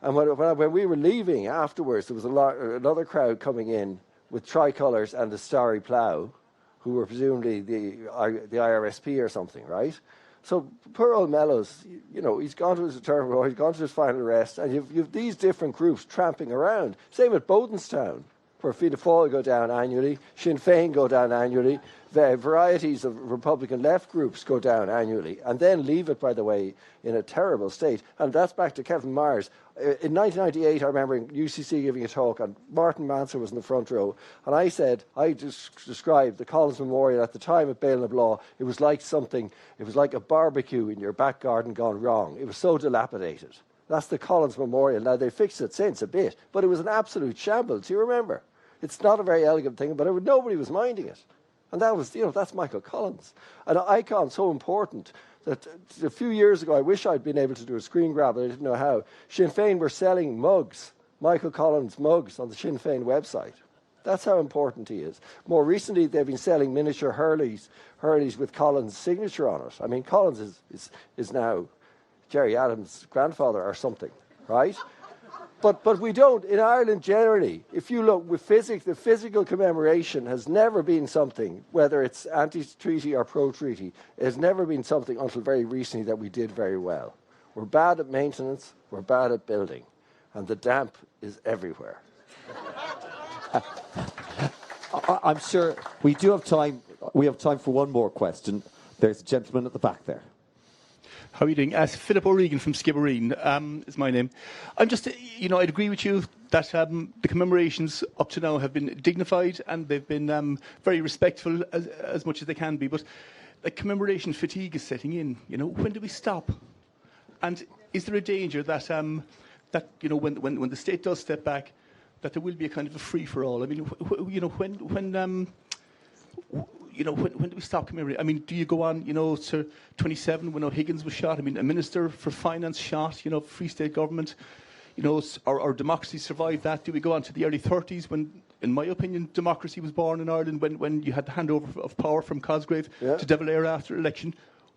And when we were leaving afterwards, there was another crowd coming in with tricolours and a starry plough, who were presumably the IRSP or something, right? So poor old Mellows, he's gone to his return road, he's gone to his final rest, and you've these different groups tramping around. Same at Bodenstown, where Fianna Fáil go down annually, Sinn Féin go down annually, varieties of Republican left groups go down annually, and then leave it, by the way, in a terrible state. And that's back to Kevin Myers. In 1998, I remember in UCC giving a talk, and Martin Manser was in the front row, and I said, I described the Collins Memorial at the time at Bale of Law. It was like a barbecue in your back garden gone wrong. It was so dilapidated. That's the Collins Memorial. Now, they fixed it since a bit, but it was an absolute shambles. Do you remember? It's not a very elegant thing, but nobody was minding it. And that was, that's Michael Collins. An icon so important that a few years ago, I wish I'd been able to do a screen grab, but I didn't know how. Sinn Féin were selling mugs, Michael Collins mugs, on the Sinn Féin website. That's how important he is. More recently, they've been selling miniature Hurleys with Collins' signature on it. I mean, Collins is now Jerry Adams' grandfather or something, right? But we don't, in Ireland generally, if you look, with the physical commemoration has never been something, whether it's anti-treaty or pro-treaty, it has never been something until very recently that we did very well. We're bad at maintenance, we're bad at building, and the damp is everywhere. I'm sure we do have time. We have time for one more question. There's a gentleman at the back there. How are you doing? Philip O'Regan from Skibbereen is my name. I'm just, I'd agree with you that the commemorations up to now have been dignified and they've been very respectful as much as they can be. But like, commemoration fatigue is setting in. When do we stop? And is there a danger that when the state does step back, that there will be a kind of a free for all? I mean, when do we stop commemorating? I mean, do you go on, to 27 when O'Higgins was shot? I mean, a minister for finance shot, Free State government, our democracy survived that. Do we go on to the early 30s when, in my opinion, democracy was born in Ireland, when you had the handover of power from Cosgrave to De Valera after election?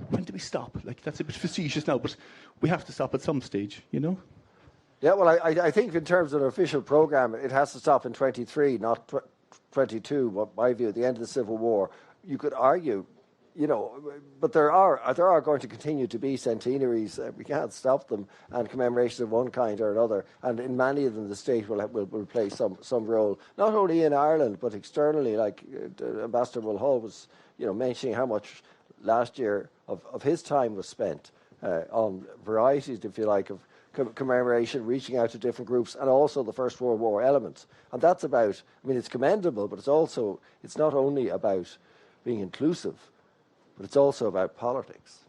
When do we stop? Like, that's a bit facetious now, but we have to stop at some stage, Yeah, well, I think in terms of an official programme, it has to stop in 23, not 22, what my view, at the end of the Civil War. You could argue, but there are going to continue to be centenaries. We can't stop them, and commemorations of one kind or another. And in many of them, the state will play some role, not only in Ireland but externally. Like Ambassador Mulhall was, mentioning how much last year of his time was spent on varieties, if you like, of commemoration, reaching out to different groups, and also the First World War elements. And that's about, it's commendable, but it's not only about being inclusive, but it's also about politics,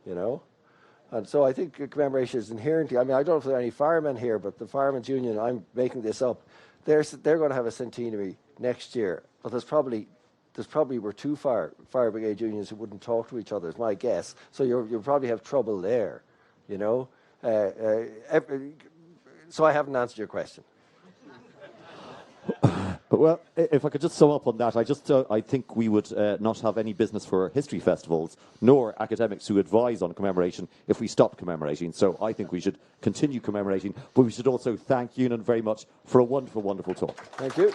And so I think commemoration is inherently, I don't know if there are any firemen here, but the Firemen's Union, I'm making this up, they're going to have a centenary next year, but there's probably were two fire brigade unions who wouldn't talk to each other, is my guess. So you'll probably have trouble there, So I haven't answered your question. Well, if I could just sum up on that, I think we would not have any business for history festivals, nor academics who advise on commemoration, if we stopped commemorating. So I think we should continue commemorating, but we should also thank Eunan very much for a wonderful, wonderful talk. Thank you.